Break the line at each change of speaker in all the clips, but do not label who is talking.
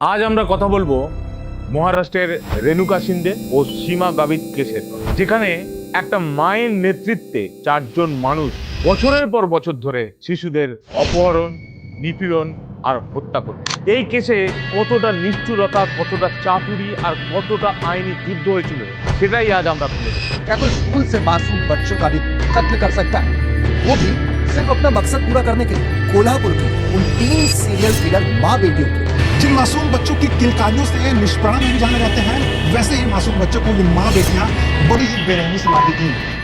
আজ আমরা কথা বলবো মহারাষ্ট্রের রেণুকা সিন্ধে ও সীমা গাভিত কেসের, যেখানে একটা মায়ের নেতৃত্বে 4 জন মানুষ বছরের পর বছর ধরে শিশুদের অপহরণ, নিপীড়ন আর হত্যা করে। এই কেসে কতটা নিষ্ঠুরতা, কতটা চাতুরি আর কতটা আইনি যুদ্ধ হয়েছিল সেটাই আজ আমরা তুলে ধরব।
क्या कोई स्कूल से मासूम बच्चों का भी कत्ल कर सकता है, वो भी सिर्फ अपना मकसद पूरा करने के लिए? कोल्हापुर की उन 3 सीरियल किलर माँ बेटियों को,
जिन मासूम बच्चों की किलकारियों से निष्प्राण भी जाने जाते हैं, वैसे ही मासूम बच्चों को ये माँ बेटियां बड़ी ही बेरहमी से मार देती हैं।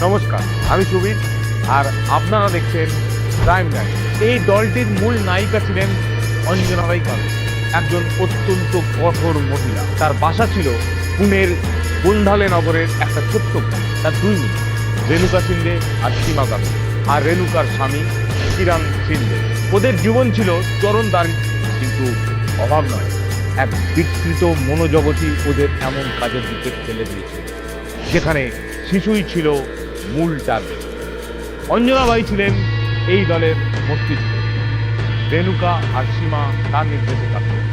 নমস্কার, আমি সুবীর আর আপনারা দেখছেন ক্রাইম টাইম। এই দলটির মূল নায়িকা ছিলেন অঞ্জনা বাই কাল, একজন অত্যন্ত কঠোর মহিলা। তার বাসা ছিল পুনের গোন্ধালে নগরের একটা ছোট্ট গ্রামে। তার 2 মেয়ে, রেণুকা সিন্ধে আর সীমা গাভি, আর রেণুকার স্বামী কিরণ সিন্ধে। ওদের জীবন ছিল চরম দারিদ্র, কিন্তু অভাব নয়, এক বিকৃত মনোজগতই ওদের এমন কাজের দিকে ঠেলে দিয়েছিল যেখানে শিশুই ছিল মূল টার্গেট। অঞ্জনা বাই ছিলেন এই দলের মস্তিষ্ক, রেণুকা আর সীমা তার নির্দেশে কাজ করতেন,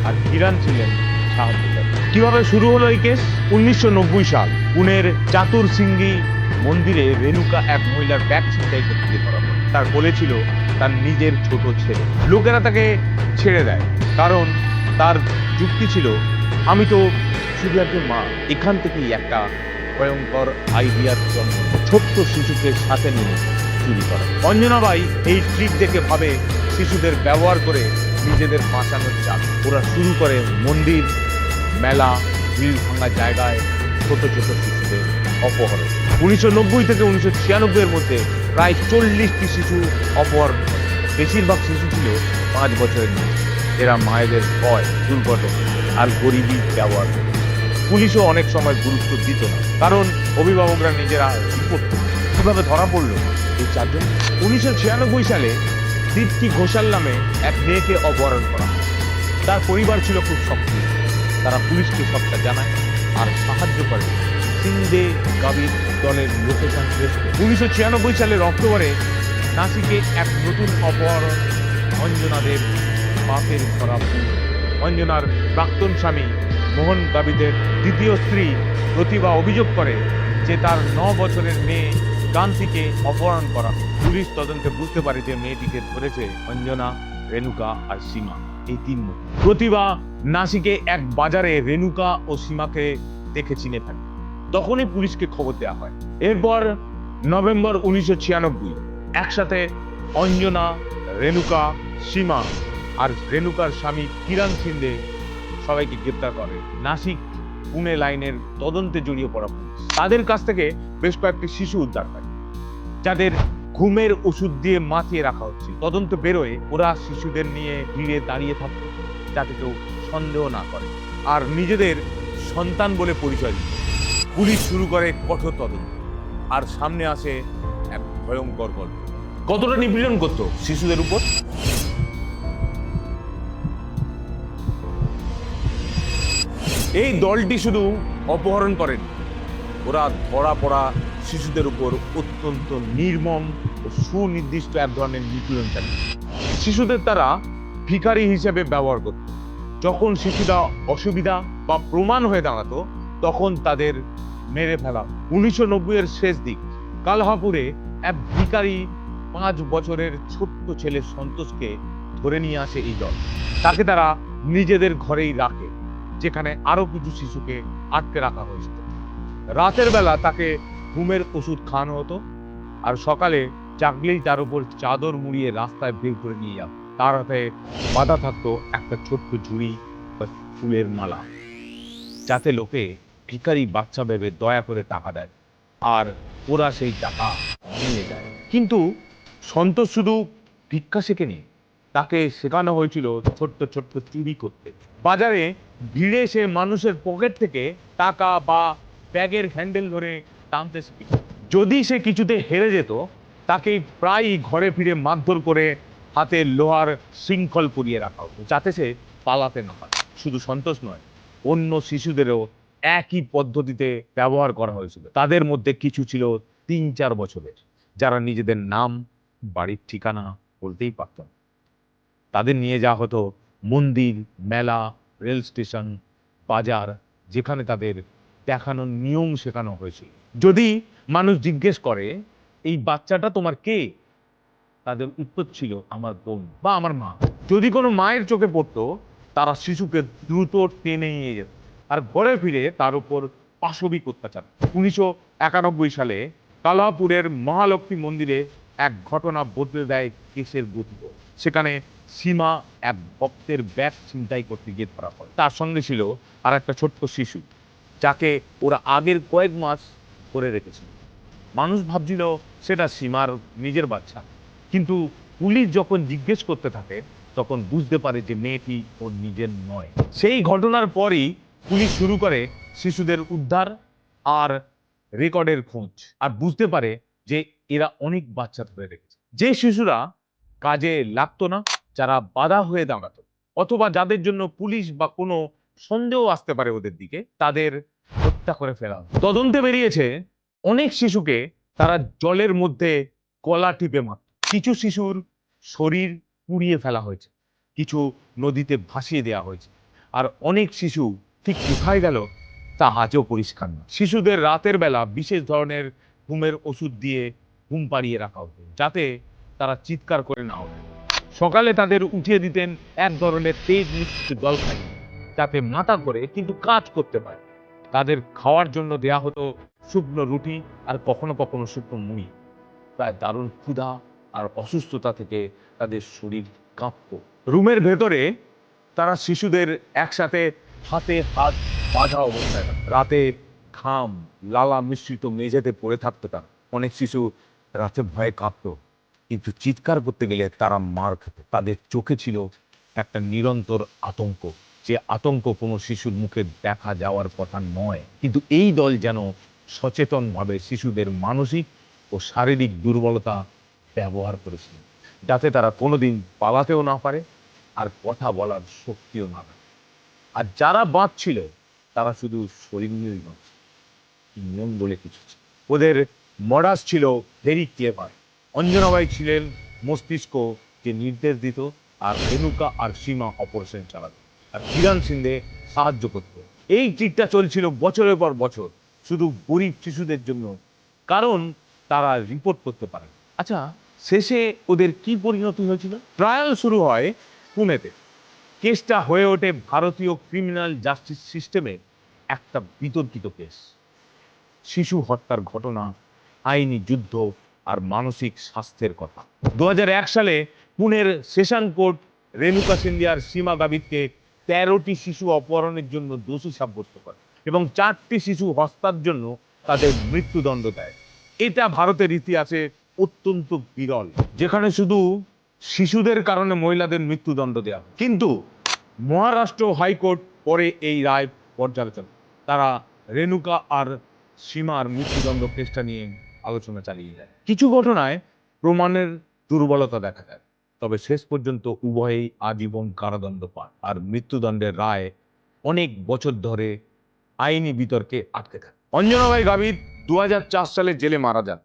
আর কিরণ ছিলেন সাহায্যকারী। কিভাবে শুরু হলো এই কেস? 1990 সাল পুনের চাতুর সিংহি মন্দিরে রেণুকা এক মহিলার ব্যাগ ছিনতাই করতে গিয়ে ধরা পড়ে। তার কোলে ছিল তার নিজের ছোট ছেলে। লোকেরা তাকে ছেড়ে দেয়, কারণ তার যুক্তি ছিল, আমি তো শুধু একজন মা। এখান থেকেই একটা ভয়ঙ্কর আইডিয়ার জন্ম, ছোট্ট শিশুকে সাথে নিয়ে চুরি করা। অঞ্জনা বাই এই ট্রিক দেখে ভাবে শিশুদের ব্যবহার করে নিজেদের বাঁচানোর চাপ। ওরা শুরু করে মন্দির, মেলা, ভিড় ভাঙা জায়গায় ছোট ছোট শিশুদের অপহরণ। 1990 থেকে 1996 এর মধ্যে প্রায় 40টি শিশু অপহরণ হয়। বেশিরভাগ শিশু ছিল 5 বছরের নিচে। এরা মায়েদের ভয়, দুর্ঘটনা আর গরিবী ব্যবহার করে। পুলিশও অনেক সময় গুরুত্ব দিত না, কারণ অভিভাবকরা নিজেরা রিপোর্ট করত। কিভাবে ধরা পড়লো এই 4 জন? 1996 সালে দীপ্তি ঘোষাল নামে এক মেয়েকে অপহরণ করা হয়। তার পরিবার ছিল খুব সক্রিয়, তারা পুলিশকে সবটা জানায় আর সাহায্য করে সিন্ধে গাভির দলের লোকেশন ট্রেস করে। 1996 সালের অক্টোবরে নাসিকে এক নতুন অপহরণ অঞ্জনাদের বাপের ধরা পড়ল। অঞ্জনার প্রাক্তন স্বামী মোহন গাভিতের দ্বিতীয় স্ত্রী প্রতিভা অভিযোগ করে যে তার 9 বছরের মেয়ে কান্তিকে অপহরণ করা। পুলিশ তদন্তে বুঝতে পারে যে মেয়েটিকে ধরেছে অঞ্জনা, রেণুকা আর সীমা, এই 3 মহিলা। প্রতিভা নাসিকে এক বাজারে রেণুকা ও সীমাকে দেখে চিনে ফেলে, তখনই পুলিশকে খবর দেওয়া হয়। এরপর নভেম্বর 1996 একসাথে অঞ্জনা, রেণুকা, সীমা আর রেণুকার স্বামী কিরণ সিন্ধে সবাইকে গ্রেপ্তার করে। নাসিক পুনে লাইনের তদন্তে জড়িয়ে পড়া পুলিশ তাদের কাছ থেকে বেশ কয়েকটি শিশু উদ্ধার করে, যাদের ঘুমের ওষুধ দিয়ে মাতিয়ে রাখা হচ্ছে। তদন্ত বেরোয় ওরা শিশুদের নিয়ে ভিড়ে দাঁড়িয়ে থাকতো যাতে কেউ সন্দেহ না করে আর নিজেদের সন্তান বলে পরিচয় দিত। পুলিশ শুরু করে কঠোর তদন্ত, আর সামনে আসে এক ভয়ঙ্কর গল্প। কতটা নিপীড়ন করতো শিশুদের উপর? এই দলটি শুধু অপহরণ করেন, ওরা ধরা পড়া শিশুদের উপর অত্যন্ত নির্মম ও সুনির্দিষ্ট এক ধরনের নিপীড়ন চালায়। শিশুদের তারা ভিখারি হিসেবে ব্যবহার করত। যখন শিশুরা অসুবিধা বা প্রমাণ হয়ে দাঁড়াতো, তখন তাদের মেরে ফেলা। 1990 এর শেষ দিক কালহাপুরে এক ভিখারি 5 বছরের ছোট্ট ছেলে সন্তোষকে ধরে নিয়ে আসে এই দল। তাকে তারা নিজেদের ঘরেই রাখে, যেখানে আরো কিছু শিশুকে আটকে রাখা হয়েছিল। রাতের বেলা তাকে ঘুমের ওষুধ খাওয়ানো হতো, আর সকালে জাগলেই তার উপর চাদর মুড়িয়ে রাস্তায় বের করে নিয়ে যাও। তার হাতে বাঁধা থাকতো একটা ছোট্ট ঝুড়ি বা ফুলের মালা, যাতে লোকে ভিখারি বাচ্চা ভেবে দয়া করে টাকা দেয়, আর ওরা সেই টাকা নিয়ে যায়। কিন্তু সন্তোষ শুধু ভিক্ষা শেখেনি, তাকে শেখানো হয়েছিল ছোট্ট ছোট্ট চুরি করতে। বাজারে ভিড়ে সে মানুষের পকেট থেকে টাকা বা ব্যাগের হ্যান্ডেল ধরে টানতে শিখে। যদি সে কিছুতে হেরে যেত, তাকে প্রায়ই ঘরে ফিরে মারধর করে হাতে লোহার শৃঙ্খল পরিয়ে রাখা হতো, যাতে সে পালাতে না পারে। শুধু সন্তোষ নয়, অন্য শিশুদেরও একই পদ্ধতিতে ব্যবহার করা হয়েছিল। তাদের মধ্যে কিছু ছিল ৩-৪ বছরের, যারা নিজেদের নাম, বাড়ির ঠিকানা বলতেই পারত না। তাদের নিয়ে যাওয়া হতো মন্দির, মেলা, রেল স্টেশন, বাজার, যেখানে তাদের দেখানোর নিয়ম শেখানো হয়েছিল। যদি মানুষ জিজ্ঞেস করে, এই বাচ্চাটা তোমার কে, তাদের উত্তর ছিল আমার বোন বা আমার মা। যদি কোনো মায়ের চোখে পড়তো, তারা শিশুকে দ্রুত টেনে নিয়ে যেত আর ঘরে ফিরে তার উপর পাশবিক অত্যাচার। 1991 সালে কালাপুরের মহালক্ষ্মী মন্দিরে এক ঘটনা বদলে দেয় কেসের গতি। সেখানে সীমা এক ভক্তের ব্যাগ ছিনতাই করতে গিয়ে ধরা পড়ে। তার সঙ্গে ছিল আর একটা ছোট্ট শিশু, যাকে ওরা আগের কয়েক মাস ধরে রেখেছিল। মানুষ ভাবছিল সেটা সীমার নিজের বাচ্চা, কিন্তু পুলিশ যখন জিজ্ঞেস করতে থাকে তখন বুঝতে পারে যে মেয়েটি ওর নিজের নয়। সেই ঘটনার পরই পুলিশ শুরু করে শিশুদের উদ্ধার আর রেকর্ডের খোঁজ, আর বুঝতে পারে যে এরা অনেক বাচ্চা ধরে রেখেছে। যে শিশুরা কাজে লাগতো না, যারা বাধা হয়ে দাঁড়াতো, অথবা যাদের জন্য পুলিশ বা কোনো সন্দেহ আসতে পারে ওদের দিকে, তাদের হত্যা করে ফেলা হয়। তদন্তে বেরিয়েছে অনেক শিশুকে তারা জলের মধ্যে গলা টিপে মারত। কিছু শিশুর শরীর পুড়িয়ে ফেলা হয়েছে, কিছু নদীতে ভাসিয়ে দেওয়া হয়েছে, আর অনেক শিশু ঠিক কোথায় গেল তা আজও পরিষ্কার না। শিশুদের রাতের বেলা বিশেষ ধরনের ঘুমের ওষুধ দিয়ে ঘুম পাড়িয়ে রাখা হতো, যাতে তারা চিৎকার করে না ওঠে। সকালে তাদের উঠিয়ে দিতেন এক ধরনের তেজ মিশ্রিত জলখাই, যাতে মাথা করে কিন্তু কাজ করতে পারে। তাদের খাওয়ার জন্য দেয়া হতো শুকনো রুটি আর কখনো কখনো শুকনো মুড়ি। প্রায় দারুণ ক্ষুধা আর অসুস্থতা থেকে তাদের শরীর কাঁপত। রুমের ভেতরে তারা শিশুদের একসাথে হাতে হাত বাঁধা অবস্থায় রাখত। রাতে ঘাম লালা মিশ্রিত মেঝেতে পড়ে থাকতো তারা। অনেক শিশু রাতে ভয়ে কাঁপতো, কিন্তু চিৎকার করতে গেলে তারা মার খেত। তাদের চোখে ছিল একটা নিরন্তর আতঙ্ক, যে আতঙ্ক কোনো শিশুর মুখে দেখা যাওয়ার কথা নয়। কিন্তু এই দল যেন সচেতনভাবে শিশুদের মানসিক ও শারীরিক দুর্বলতা ব্যবহার করেছিল, যাতে তারা কোনোদিন পালাতেও না পারে আর কথা বলার শক্তিও না পায়। আর যারা বাঁচছিল তারা শুধু শরীর নিয়েই বাঁচত, নিয়ম বলে কিছু ছিল। ওদের মডাস ছিল ভেরি ক্লেভার। অঞ্জনাবাই ছিলেন মস্তিষ্ক, যে নির্দেশ দিত, আর রেণুকা আর সীমা অপারেশন চালাতো, আর কিরণ সিন্ধে সাহায্য করত। এই ট্রিকটা চলছিল বছরের পর বছর, শুধু গরিব শিশুদের জন্য, কারণ তারা রিপোর্ট করতে পারে। আচ্ছা, শেষে ওদের কি পরিণতি হয়েছিল? ট্রায়াল শুরু হয় পুনেতে। কেসটা হয়ে ওঠে ভারতীয় ক্রিমিনাল জাস্টিস সিস্টেমে একটা বিতর্কিত কেস। শিশু হত্যার ঘটনা, আইনি যুদ্ধ আর মানসিক স্বাস্থ্যের কথা। 2001 সালে পুনের সেশন কোর্ট রেণুকা সিন্ধে আর সীমা গাবিতকে 13টি শিশু অপহরণের জন্য দোষী সাব্যস্ত করে এবং 4টি শিশু হত্যার জন্য তাদের মৃত্যুদণ্ড দেয়। এটা ভারতের ইতিহাসে অত্যন্ত বিরল, যেখানে শুধু শিশুদের কারণে মহিলাদের মৃত্যুদণ্ড দেওয়া হয়। কিন্তু মহারাষ্ট্র হাইকোর্ট পরে এই রায় পর্যালোচনা, তারা রেণুকা আর সীমার মৃত্যুদণ্ড কেসটা নিয়ে আলোচনা চালিয়ে যায়। কিছু ঘটনায় প্রমাণের দুর্বলতা দেখা যায়, তবে শেষ পর্যন্ত উভয়েই আজীবন কারাদণ্ড পান, আর মৃত্যুদণ্ডের রায় অনেক বছর ধরে আইনি বিতর্কে আটকে থাকে। অঞ্জনাবাই গাবিত 2004 সালে জেলে মারা যান।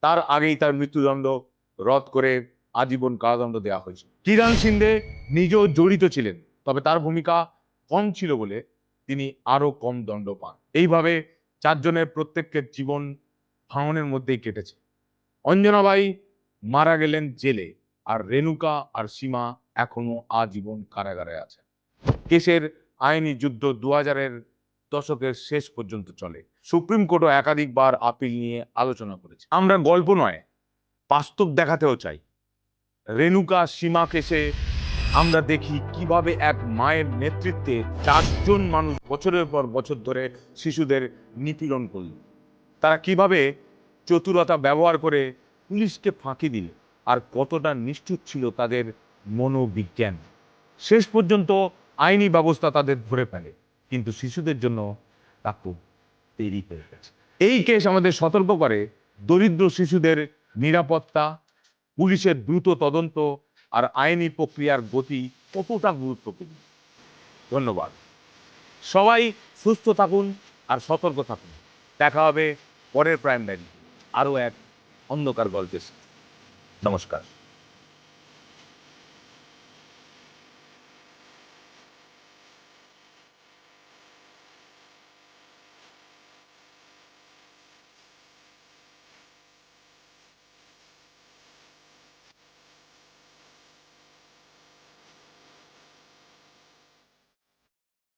তার আগেই তার মৃত্যুদণ্ড রদ করে আজীবন কারাদণ্ড দেওয়া হয়েছিল। কিরণ সিন্ধে নিজেও জড়িত ছিলেন, তবে তার ভূমিকা কম ছিল বলে তিনি আরো কম দণ্ড পান। এইভাবে 4 জনের প্রত্যেকের জীবন ভাঙনের মধ্যেই কেটেছে। অঞ্জনাবাই মারা গেলেন জেলে, আর রেণুকা আর সীমা এখনো আজীবন কারাগারে আছে। কেসের আইনি যুদ্ধ 2000-এর দশকের শেষ পর্যন্ত চলে। সুপ্রিম কোর্টও একাধিকবার আপিল নিয়ে আলোচনা করেছে। আমরা গল্প নয়, বাস্তব দেখাতেও চাই। রেণুকা সীমা কেসে আমরা দেখি কিভাবে এক মায়ের নেতৃত্বে 4 জন মানুষ বছরের পর বছর ধরে শিশুদের নিপীড়ন করল। তারা কিভাবে চতুরতা ব্যবহার করে পুলিশকে ফাঁকি দিল, আর কতটা নিষ্ঠুর ছিল তাদের মনোবিজ্ঞান। শেষ পর্যন্ত আইনি ব্যবস্থা তাদের ধরে ফেলে, কিন্তু শিশুদের জন্য তা খুব দেরি হয়ে গেছে। এই কেস আমাদের সতর্ক করে দরিদ্র শিশুদের নিরাপত্তা, পুলিশের দ্রুত তদন্ত আর আইনি প্রক্রিয়ার গতি কতটা গুরুত্বপূর্ণ। ধন্যবাদ। সবাই সুস্থ থাকুন আর সতর্ক থাকুন। দেখা হবে পরের প্রাইম টাইম আরও এক অন্ধকার গল্পের সাথে। নমস্কার।